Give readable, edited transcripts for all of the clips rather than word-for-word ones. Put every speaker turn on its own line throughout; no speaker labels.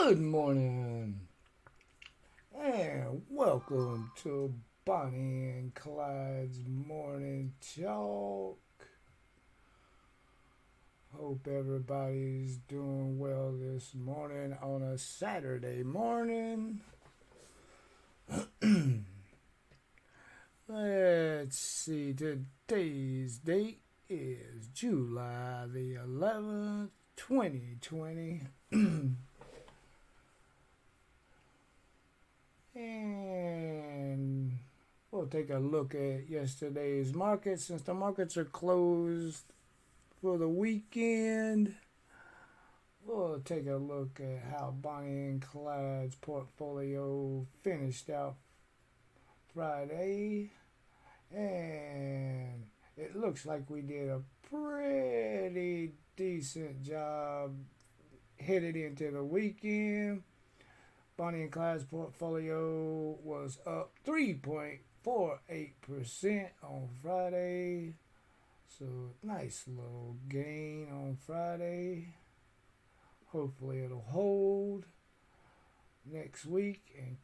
Good morning and welcome to Bonnie and Clyde's Morning Talk. Hope everybody's doing well this morning on a Saturday morning. Let's see, today's date is July the 11th, 2020. And we'll take a look at yesterday's markets since the markets are closed for the weekend. We'll take a look at how Bonnie and Clyde's portfolio finished out Friday. And it looks like we did a pretty decent job headed into the weekend. Bonnie and Clyde's portfolio was up 3.48% on Friday. So, nice little gain on Friday. Hopefully, it'll hold next week and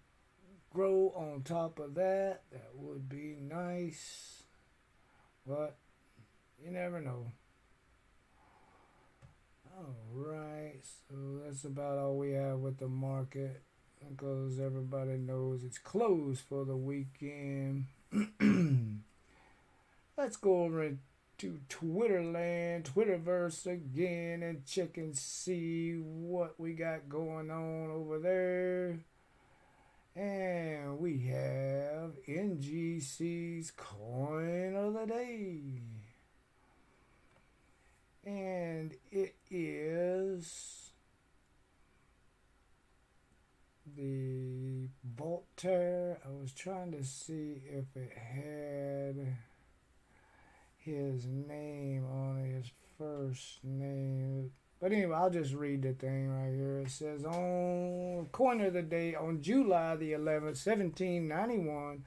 grow on top of that. That would be nice. But you never know. Alright, so that's about all we have with the market because everybody knows it's closed for the weekend. Let's go over to Twitterland, Twitterverse again and check and see what we got going on over there. And we have NGC's coin of the day. And it is the Voltaire. I was trying to see if it had his name on it, his first name. But anyway, I'll just read the thing right here. It says on Coin of the Day on July the 11th, 1791,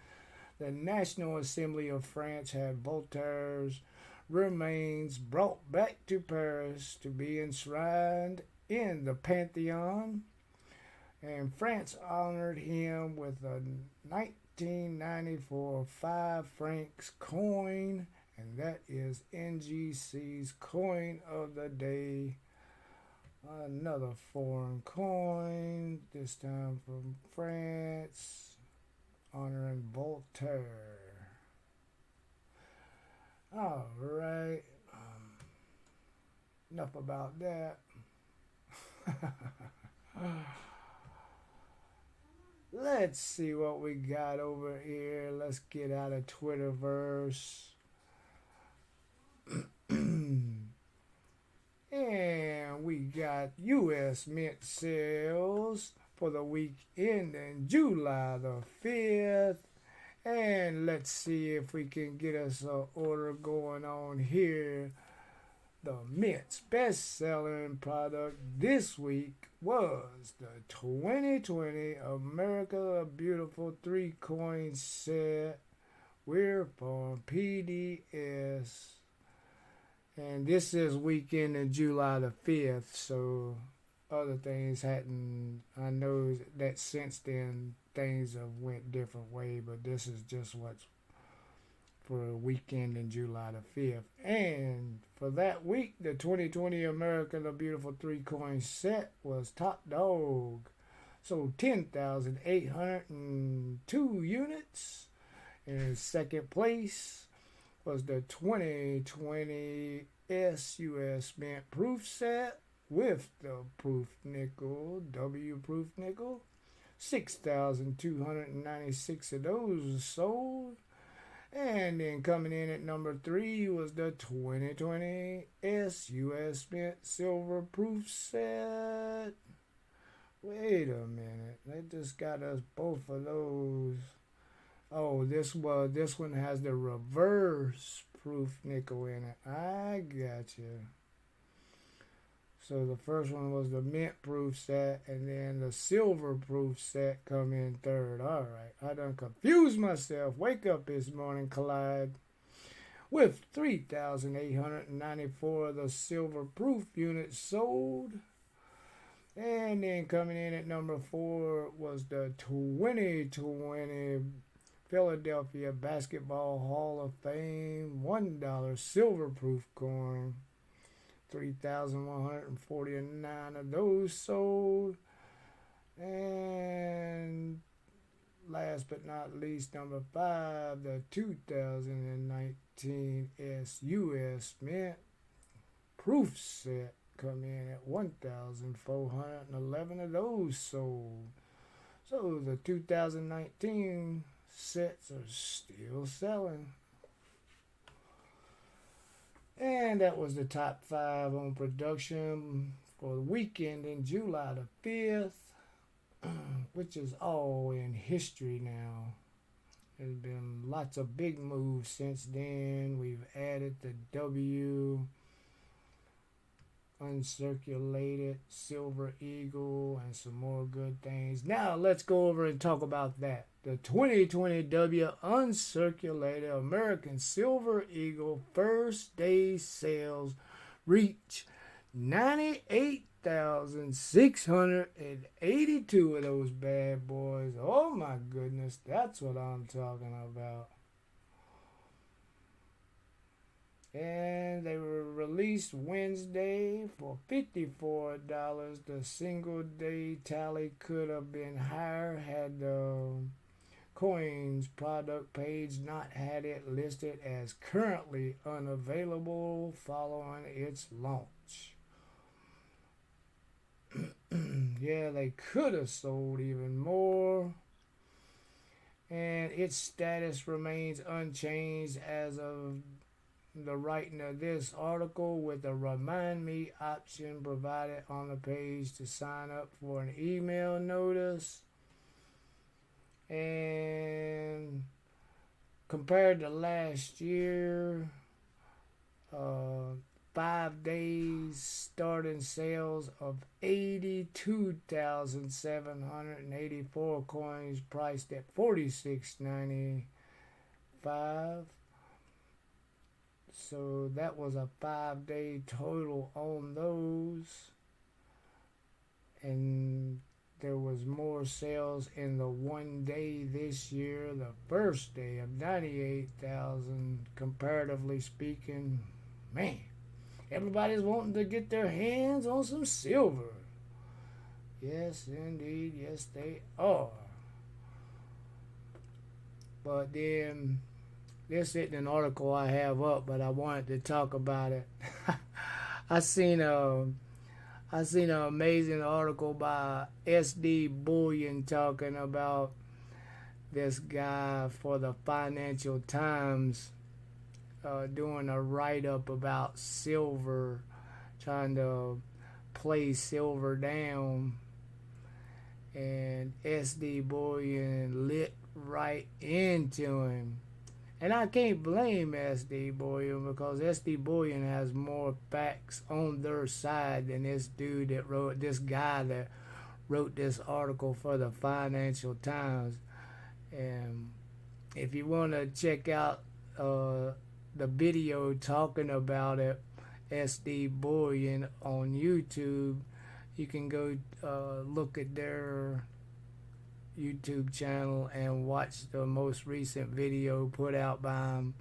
the National Assembly of France had Voltaire's remains brought back to Paris to be enshrined in the Pantheon, and France honored him with a 1994 5 francs coin, and that is NGC's coin of the day. Another foreign coin, this time from France, honoring Voltaire. All right. Enough about that. Let's see what we got over here. Let's get out of Twitterverse. And we got U.S. Mint sales for the week ending July the 5th. And let's see if we can get us an order going on here. The Mint's best-selling product this week was the 2020 America the Beautiful 3-coin set. We're from PDS. And this is weekend in July the 5th, so other things hadn't. I know that since then things have went different way, but this is just what's for a weekend in July the 5th. And for that week, the 2020 America the Beautiful 3-coin set was top dog. So 10,802 units. In second place was the 2020 SUS Mint proof set with the proof nickel, W proof nickel. 6,296 of those sold. And then coming in at number 3 was the 2020 SUS Mint silver proof set. Wait a minute, they just got us both of those. Oh, this one has the reverse proof nickel in it. I got you. So the first one was the mint proof set, and then the silver proof set come in third. All right, I done confused myself. Wake up this morning, Clyde. With 3,894 of the silver proof units sold. And then coming in at number 4 was the 2020 Philadelphia Basketball Hall of Fame $1 silver proof coin. 3,149 of those sold. And last but not least, number 5, the 2019 SUS Mint proof set come in at 1,411 of those sold. So the 2019 sets are still selling. And that was the top 5 on production for the weekend in July the 5th, which is all in history now. There's been lots of big moves since then. We've added the W, uncirculated Silver Eagle, and some more good things. Now let's go over and talk about that. The 2020 W uncirculated American Silver Eagle first day sales reach 98,682 of those bad boys. Oh my goodness, that's what I'm talking about. And they were released Wednesday for $54. The single day tally could have been higher had the Coins product page not had it listed as currently unavailable following its launch. Yeah, they could have sold even more. And its status remains unchanged as of the writing of this article, with a remind me option provided on the page to sign up for an email notice. And compared to last year, 5 days starting sales of 82,784 coins priced at $46.95. So that was a 5-day total on those. And there was more sales in the one day this year, the first day of 98,000, comparatively speaking. Man, everybody's wanting to get their hands on some silver. Yes, indeed, yes they are. But then, this isn't an article I have up, but I wanted to talk about it. I seen an amazing article by SD Bullion talking about this guy for the Financial Times doing a write-up about silver, trying to play silver down. And SD Bullion lit right into him. And I can't blame SD Bullion, because SD Bullion has more facts on their side than this guy that wrote this article for the Financial Times. And if you want to check out the video talking about it, SD Bullion on YouTube, you can go look at their YouTube channel and watch the most recent video put out by him,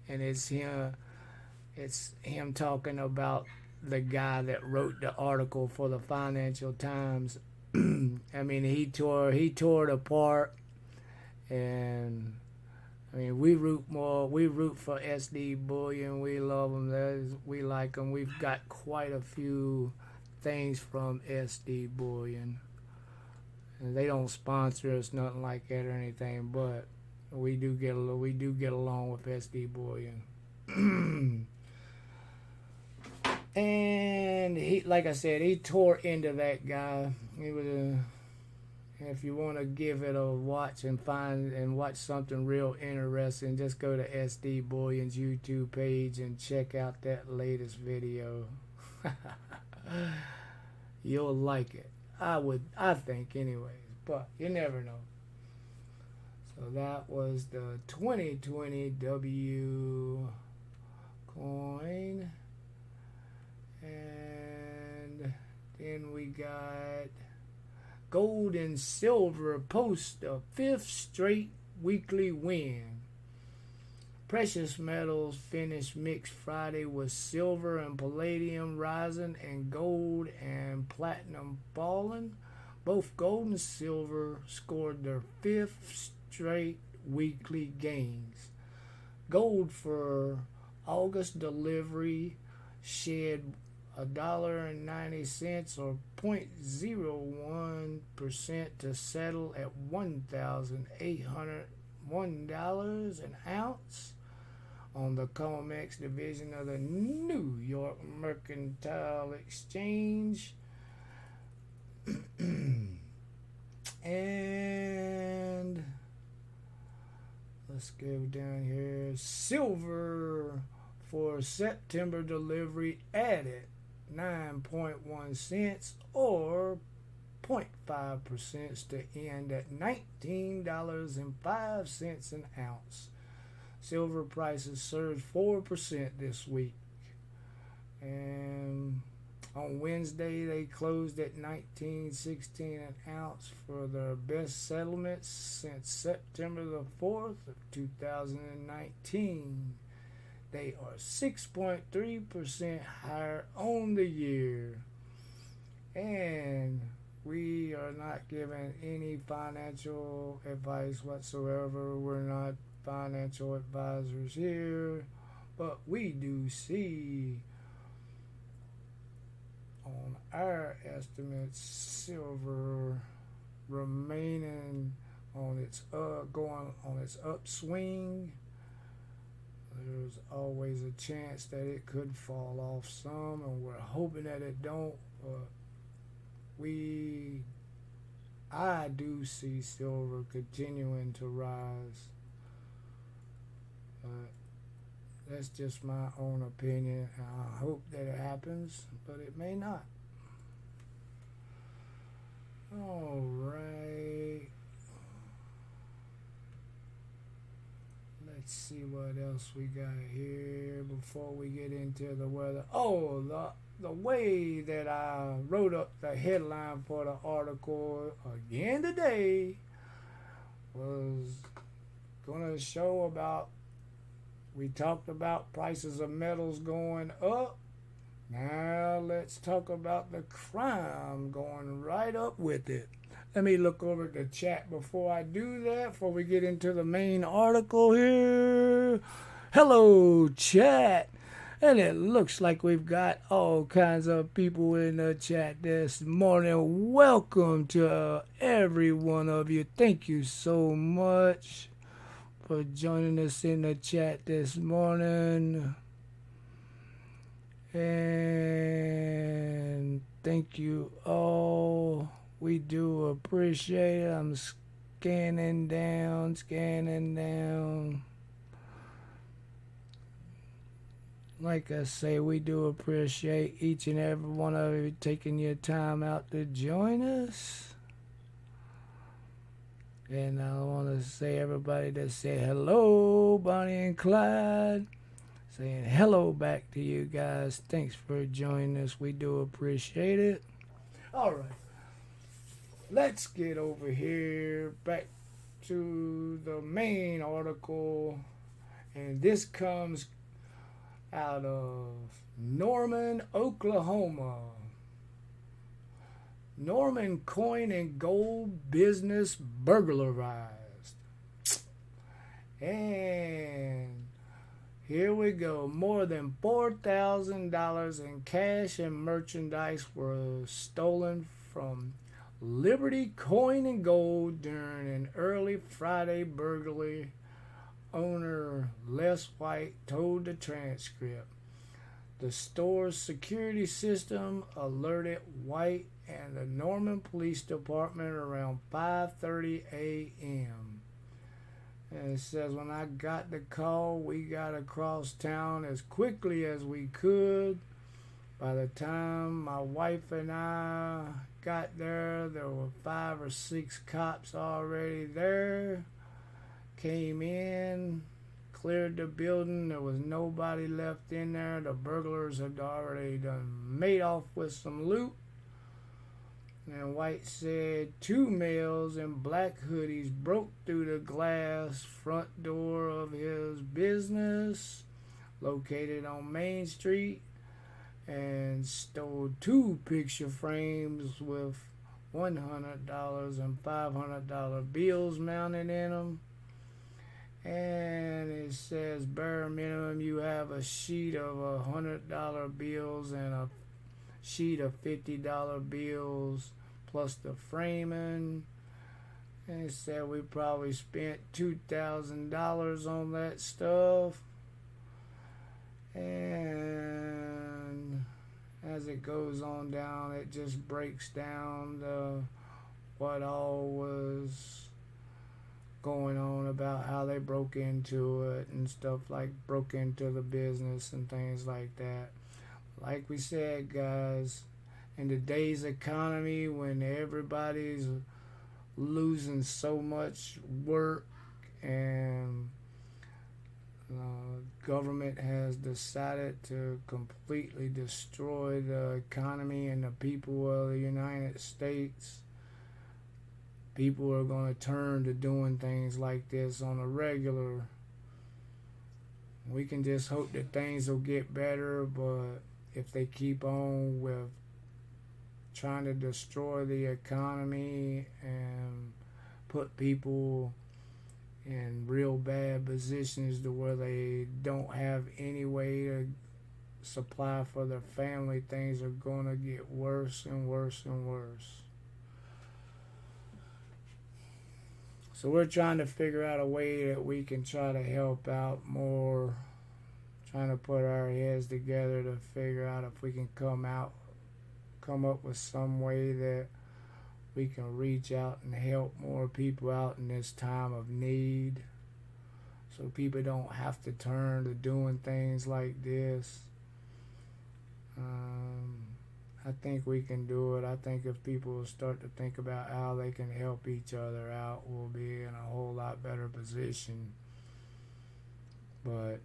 and it's him talking about the guy that wrote the article for the Financial Times. I mean, he tore it apart, and I mean, we root for SD Bullion. We love him. We like him. We've got quite a few things from SD Bullion. And they don't sponsor us, nothing like that or anything, but we do get along with SD Bullion. And he, like I said, he tore into that guy. He was if you want to give it a watch and watch something real interesting, just go to SD Bullion's YouTube page and check out that latest video. You'll like it. I think anyways, but you never know. So that was the 2020 W coin. And Then we got gold and silver post a fifth straight weekly win. Precious metals finished mixed Friday with silver and palladium rising and gold and platinum falling. Both gold and silver scored their fifth straight weekly gains. Gold for August delivery shed $1.90 or 0.01% to settle at $1,801 an ounce on the COMEX division of the New York Mercantile Exchange. And let's go down here. Silver for September delivery added 9.1 cents or 0.5% to end at $19.05 an ounce. Silver prices surged 4% this week. And on Wednesday, they closed at $19.16 an ounce for their best settlements since September the 4th of 2019. They are 6.3% higher on the year. And we are not giving any financial advice whatsoever. We're not financial advisors here. But we do see on our estimates silver remaining on its going on its upswing. There's always a chance that it could fall off some, and we're hoping that it don't. But I do see silver continuing to rise. That's just my own opinion. I hope that it happens, but it may not. All right. Let's see what else we got here before we get into the weather. Oh, the way that I wrote up the headline for the article again today was going to show about, we talked about prices of metals going up. Now let's talk about the crime going right up with it. Let me look over at the chat before I do that, before we get into the main article here. Hello, chat. And it looks like we've got all kinds of people in the chat this morning. Welcome to every one of you. Thank you so much for joining us in the chat this morning. And thank you all. We do appreciate it. I'm scanning down. Like I say, we do appreciate each and every one of you taking your time out to join us. And I want to say everybody that said hello, Bonnie and Clyde. Saying hello back to you guys. Thanks for joining us. We do appreciate it. All right. Let's get over here back to the main article. And this comes out of Norman, Oklahoma. Norman coin and gold business burglarized. And here we go. More than $4,000 in cash and merchandise were stolen from Liberty Coin and Gold during an early Friday burglary. Owner Les White told the transcript. The store's security system alerted White and the Norman Police Department around 5:30 a.m. And it says, when I got the call, we got across town as quickly as we could. By the time my wife and I got there, there were 5 or 6 cops already there. Came in, cleared the building. There was nobody left in there. The burglars had already made off with some loot. And White said 2 males in black hoodies broke through the glass front door of his business located on Main Street and stole 2 picture frames with $100 and $500 bills mounted in them. And it says bare minimum you have a sheet of $100 bills and a sheet of $50 bills plus the framing. And it said we probably spent $2,000 on that stuff. And as it goes on down, it just breaks down what all was going on about how they broke into it and stuff, like broke into the business and things like that. Like we said, guys, in today's economy when everybody's losing so much work and government has decided to completely destroy the economy and the people of the United States, people are going to turn to doing things like this on a regular. We can just hope that things will get better, but if they keep on with trying to destroy the economy and put people in real bad positions to where they don't have any way to supply for their family, things are going to get worse and worse and worse. So we're trying to figure out a way that we can try to help out more, trying to put our heads together to figure out if we can come up with some way that we can reach out and help more people out in this time of need, so people don't have to turn to doing things like this. I think we can do it. I think if people will start to think about how they can help each other out, we'll be in a whole lot better position. But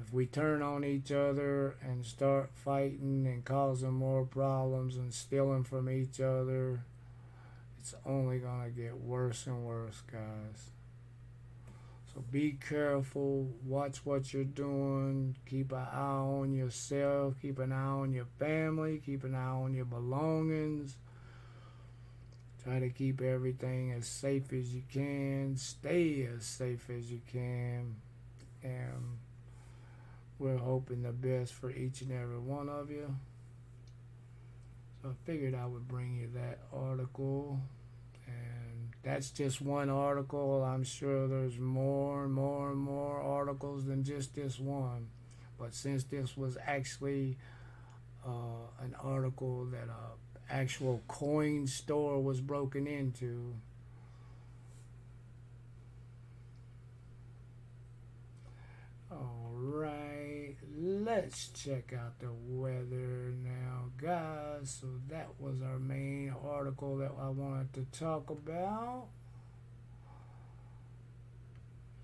if we turn on each other and start fighting and causing more problems and stealing from each other, it's only going to get worse and worse, guys. So be careful, watch what you're doing, keep an eye on yourself, keep an eye on your family, keep an eye on your belongings. Try to keep everything as safe as you can, stay as safe as you can, and we're hoping the best for each and every one of you. So I figured I would bring you that article. And that's just one article. I'm sure there's more and more and more articles than just this one. But since this was actually an article that an actual coin store was broken into, alright, let's check out the weather now, guys. So that was our main article that I wanted to talk about.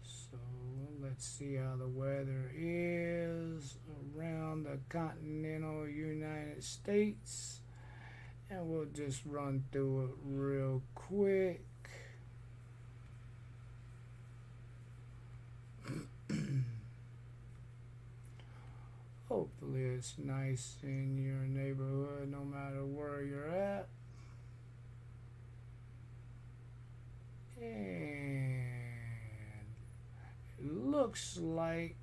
So let's see how the weather is around the continental United States, and we'll just run through it real quick. Hopefully it's nice in your neighborhood no matter where you're at. And it looks like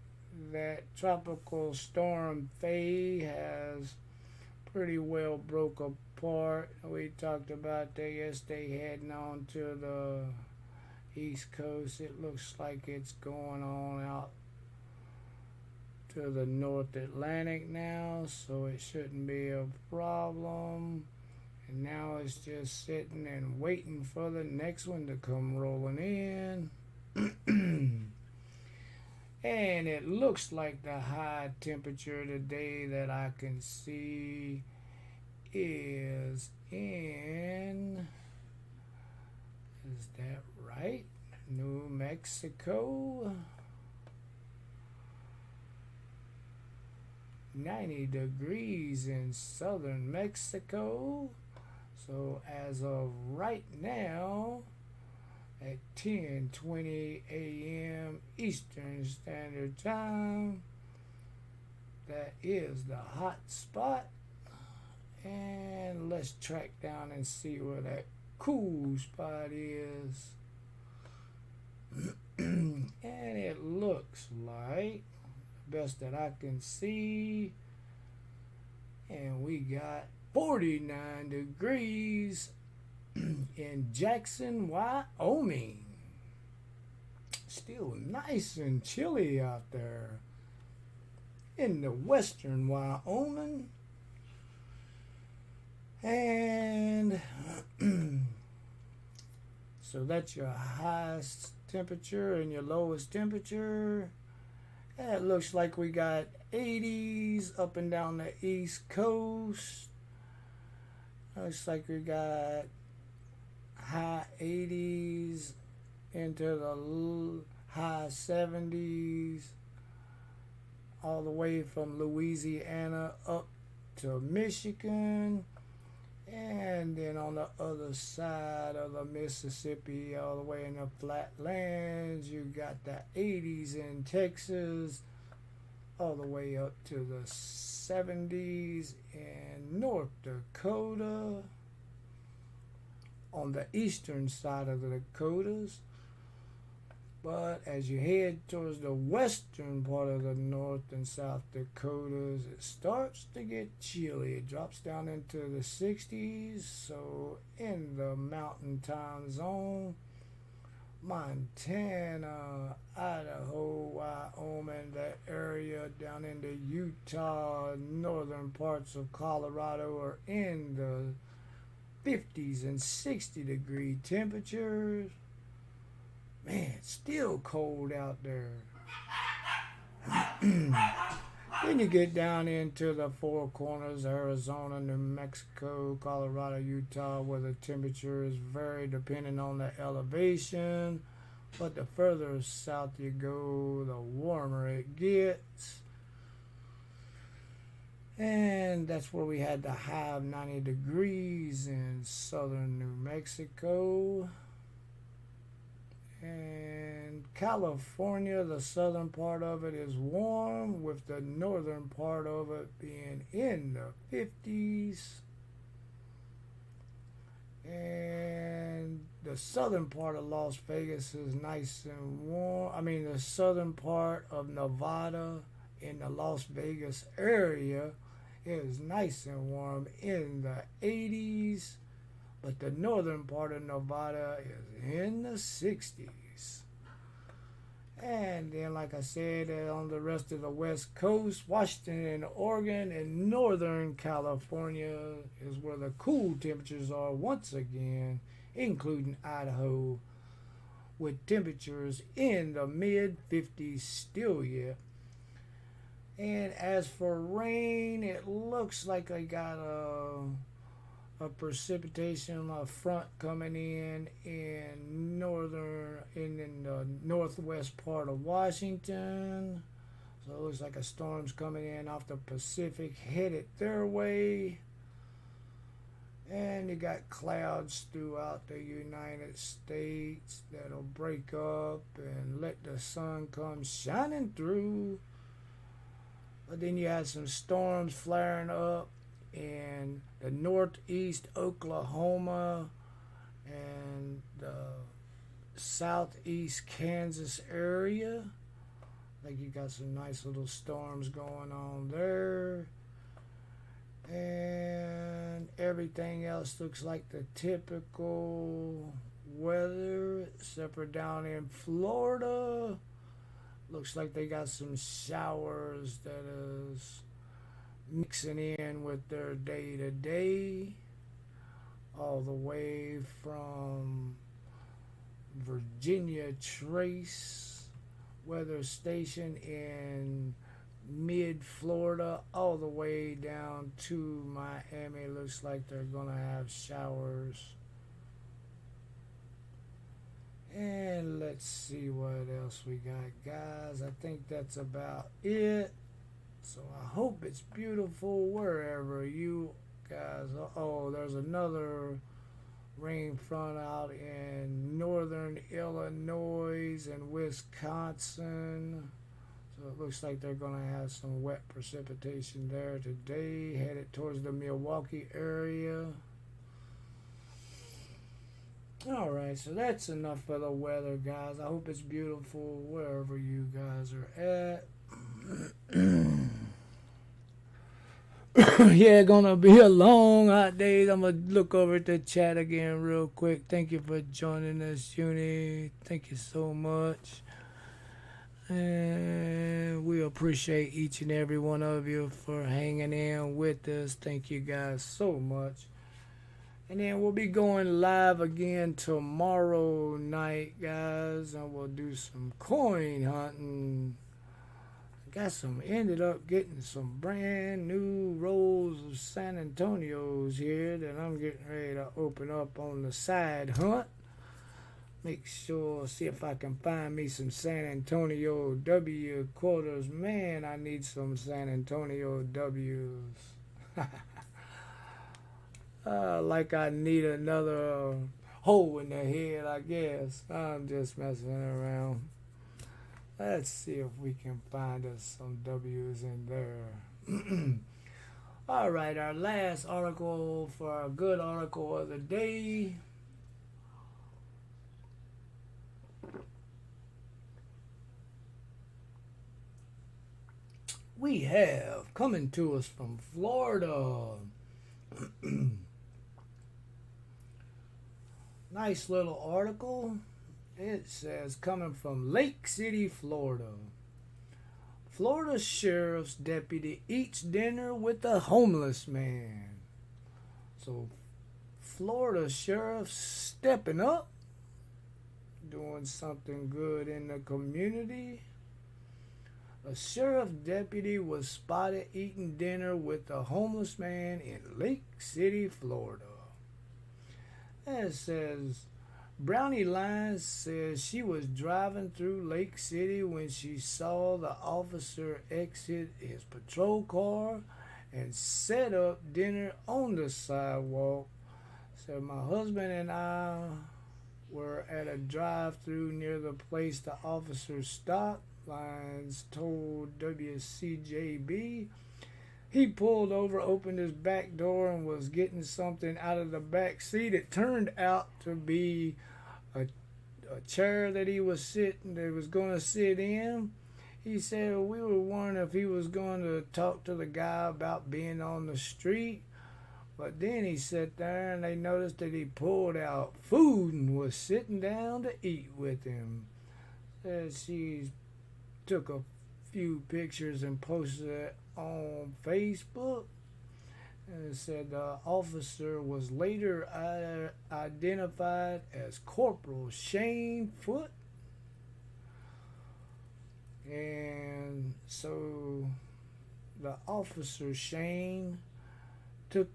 that tropical storm Faye has pretty well broke apart. We talked about that yesterday, heading on to the East Coast. It looks like it's going on out to the North Atlantic now, so it shouldn't be a problem. And now it's just sitting and waiting for the next one to come rolling in. And it looks like the high temperature today that I can see is is that right? New Mexico. 90 degrees in southern Mexico. So as of right now, at 10:20 a.m. Eastern Standard Time, that is the hot spot. And let's track down and see where that cool spot is. And it looks like, best that I can see, and we got 49 degrees in Jackson, Wyoming. Still nice and chilly out there in the western Wyoming. And so that's your highest temperature and your lowest temperature. And it looks like we got 80s up and down the East Coast. Looks like we got high 80s into the high 70s, all the way from Louisiana up to Michigan. And then on the other side of the Mississippi, all the way in the flatlands, you got the 80s in Texas, all the way up to the 70s in North Dakota. On the eastern side of the Dakotas. But as you head towards the western part of the North and South Dakotas, it starts to get chilly. It drops down into the 60s. So in the mountain time zone, Montana, Idaho, Wyoming, that area down into Utah, northern parts of Colorado are in the 50s and 60-degree temperatures. Man, it's still cold out there. Then you get down into the four corners, Arizona, New Mexico, Colorado, Utah, where the temperature is very dependent on the elevation. But the further south you go, the warmer it gets. And that's where we had the high of 90 degrees in southern New Mexico. And California, the southern part of it is warm, with the northern part of it being in the 50s. And the southern part of Las Vegas is nice and warm. I mean, the southern part of Nevada in the Las Vegas area is nice and warm in the 80s. But the northern part of Nevada is in the 60s. And then, like I said, on the rest of the West Coast, Washington and Oregon and Northern California is where the cool temperatures are once again, including Idaho, with temperatures in the mid-50s still yet. And as for rain, it looks like I got a precipitation front coming in the northwest part of Washington. So it looks like a storm's coming in off the Pacific, headed their way. And you got clouds throughout the United States that'll break up and let the sun come shining through. But then you had some storms flaring up in the northeast Oklahoma and the southeast Kansas area. Like you got some nice little storms going on there. And everything else looks like the typical weather, except for down in Florida. Looks like they got some showers that is mixing in with their day-to-day, all the way from Virginia Trace weather station in mid-Florida all the way down to Miami. Looks like they're gonna have showers. And let's see what else we got, guys. I think that's about it. So I hope it's beautiful wherever you guys. Oh, there's another rain front out in northern Illinois and Wisconsin. So it looks like they're going to have some wet precipitation there today, headed towards the Milwaukee area. Alright, so that's enough for the weather, guys. I hope it's beautiful wherever you guys are at. Yeah, gonna be a long hot day. I'm gonna look over at the chat again real quick. Thank you for joining us, Uni. Thank you so much. And we appreciate each and every one of you for hanging in with us. Thank you guys so much. And then we'll be going live again tomorrow night, guys. And we'll do some coin hunting. Ended up getting some brand new rolls of San Antonios here that I'm getting ready to open up on the side hunt. Make sure, see if I can find me some San Antonio W quarters. Man, I need some San Antonio W's. Like I need another hole in the head, I guess. I'm just messing around. Let's see if we can find us some W's in there. All right, our last article for our good article of the day. We have coming to us from Florida. Nice little article. It says coming from Lake City, Florida. Florida sheriff's deputy eats dinner with a homeless man. So Florida sheriff stepping up, doing something good in the community. A sheriff deputy was spotted eating dinner with a homeless man in Lake City, Florida. And it says, Brownie Lines says she was driving through Lake City when she saw the officer exit his patrol car and set up dinner on the sidewalk. So my husband and I were at a drive-through near the place the officer stopped. Lines told WCJB. He pulled over, opened his back door, and was getting something out of the back seat. It turned out to be a chair that he was going to sit in. He said we were wondering if he was going to talk to the guy about being on the street. But then he sat there and they noticed that he pulled out food and was sitting down to eat with him. She took a few pictures and posted it on Facebook. And it said the officer was later identified as Corporal Shane Foote. And so the officer Shane took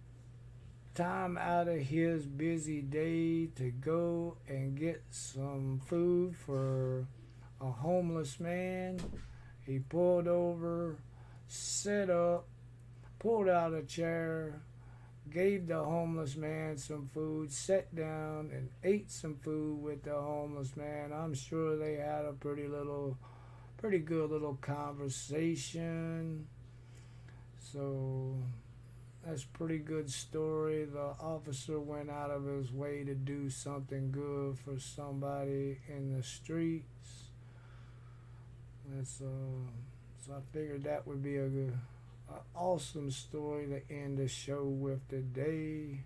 time out of his busy day to go and get some food for a homeless man. He pulled over, set up, pulled out a chair, gave the homeless man some food, sat down and ate some food with the homeless man. I'm sure they had a pretty good little conversation. So that's a pretty good story. The officer went out of his way to do something good for somebody in the streets. So I figured that would be an awesome story to end the show with today.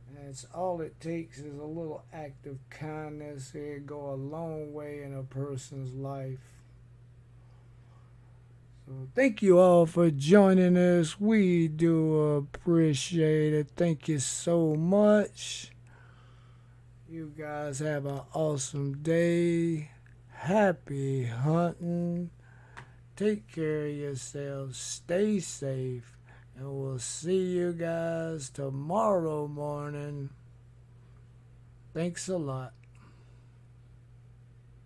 And it's all it takes is a little act of kindness. It'll go a long way in a person's life. So thank you all for joining us. We do appreciate it. Thank you so much. You guys have an awesome day. Happy hunting. Take care of yourselves. Stay safe. And we'll see you guys tomorrow morning. Thanks a lot.